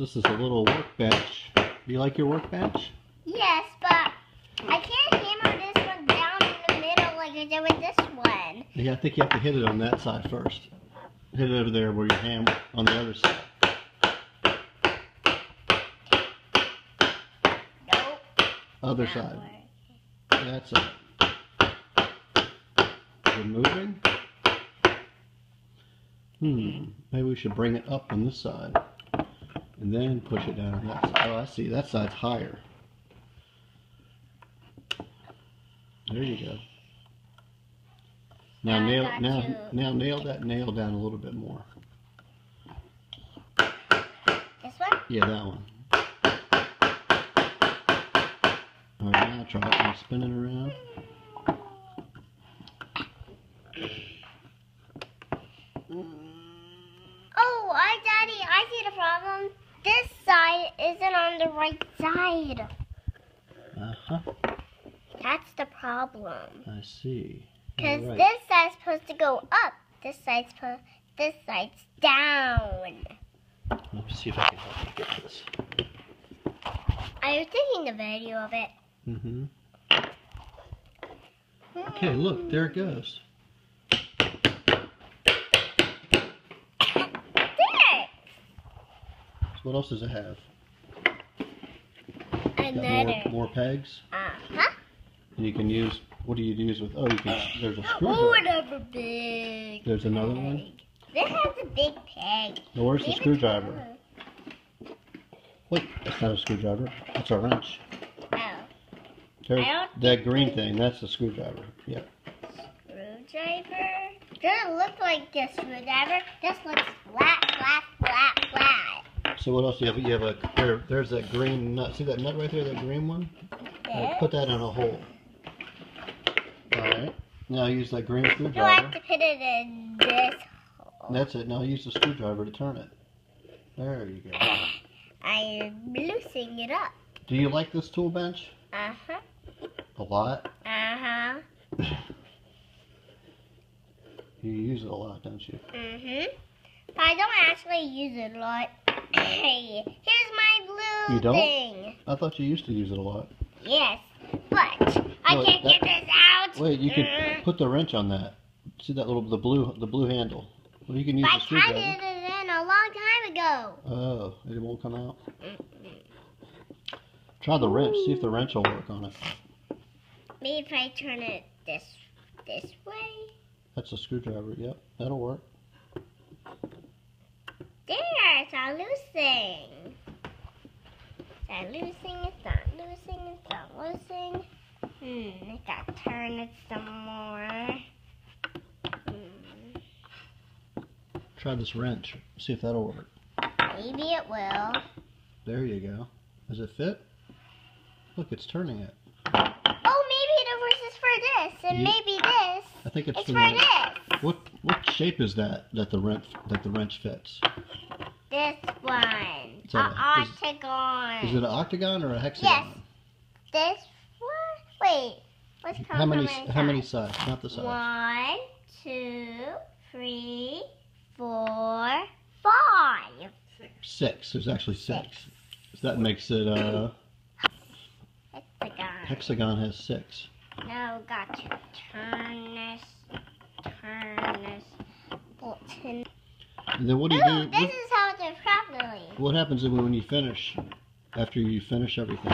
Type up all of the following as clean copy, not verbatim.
This is a little workbench. Do you like your workbench? Yes, but I can't hammer this one down in the middle like I did with this one. Yeah, I think you have to hit it on that side first. Hit it over there where your hand on the other side. Nope. Other side. That's it. Is it moving? Maybe we should bring it up on this side and then push it down on that side. Oh, I see. That side's higher. There you go. Now nail that nail down a little bit more. This one? Yeah, that one. All right, now try it. I'm spinning around. Oh, Daddy, I see the problem. This side isn't on the right side. That's the problem. I see. Because Right. this side's supposed to go up. This side's down. Let me see if I can help you get this. I was taking the video of it. Okay, look, there it goes. There! So what else does it have? Another. Got more pegs? Uh-huh. And you can use, what do you use with, oh, you can, there's a Oh, screwdriver. another big There's another peg. one? This has a big peg. Now, where's the Maybe screwdriver? Wait, that's not a screwdriver. That's a wrench. Oh. There's, I don't that green thing, that's the screwdriver. Yeah. Screwdriver? Doesn't look like a screwdriver. This looks flat, flat, flat, flat. So what else do you have? You have there's that green nut. See that nut right there, that green one? This? Put that in a hole. Alright. Now use that green No, I screwdriver. have to put it in this hole. That's it. Now use the screwdriver to turn it. There you go. I'm loosening it up. Do you like this tool bench? Uh-huh. A lot? Uh-huh. You use it a lot, don't you? But I don't actually use it a lot. Hey, here's my blue You don't? thing. I thought you used to use it a lot. Yes, but I No, can't get this out. Wait, you can put the wrench on that. See that little the blue handle. Well, you can use I the screwdriver. tried it in a long time ago. Oh, it won't come out. Try the wrench. See if the wrench will work on it. Maybe if I turn it this way. That's a screwdriver. Yep, that'll work. There, it's not loosing. It's not loosing, it's not loosing, it's not loosing. I gotta turn it some more. Try this wrench. See if that'll work. Maybe it will. There you go. Does it fit? Look, it's turning it. Oh, maybe the reverse is for this, and maybe this. I think it's It's for for this. What shape is that the wrench fits? This one. Is An that octagon. Is it an octagon or a hexagon? Yes. This one? Wait. What's How many sides? Not the size. 1, 2, 3, 4, 5. 6. There's actually 6. So that makes it Hexagon. hexagon has 6. Now we got to turn this button. And then what do you Ooh, do? this is how it's done properly. What happens when you finish? After you finish everything,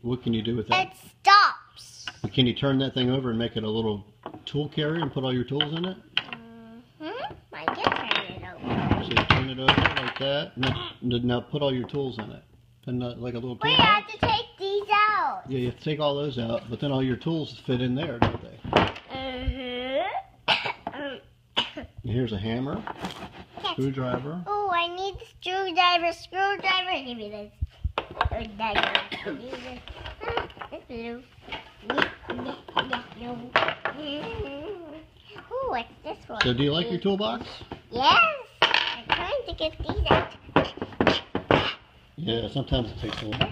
what can you do with that? It stops. Can you turn that thing over and make it a little tool carrier and put all your tools in it? I can turn it over. So you turn it over like that. Now put all your tools in it. And like a little tool. Wait, I have to take these out. Yeah, you have to take all those out, but then all your tools fit in there, don't they? Here's a hammer, screwdriver. Oh, I need the screwdriver. Screwdriver. Give me this. It's blue. Ooh, what's this one? So do you like your toolbox? Yes. I'm trying to get these out. Yeah, sometimes it takes a little.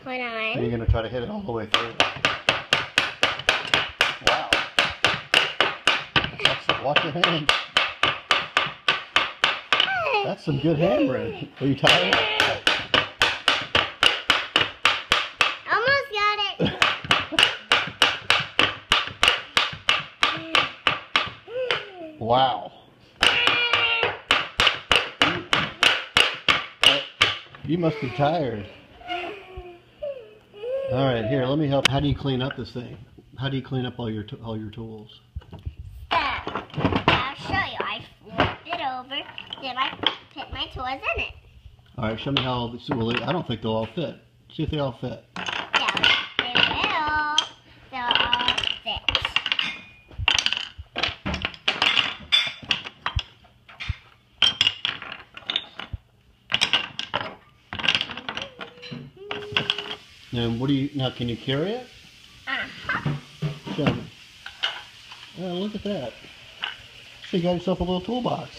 Hold on. Are you going to try to hit it all the way through? Wow. Watch your hand. That's some good hammering. Are you tired? Almost got it. Wow. You must be tired. All right, here, let me help. How do you clean up this thing? How do you clean up all your tools? I'll show you. I flip it over, then I put my toys in it. All right, show me how this will. I don't think they'll all fit. See if they all fit. Yeah, they will. They'll all fit. Now can you carry it? Uh-huh. Show me. Oh, look at that. So you got yourself a little toolbox.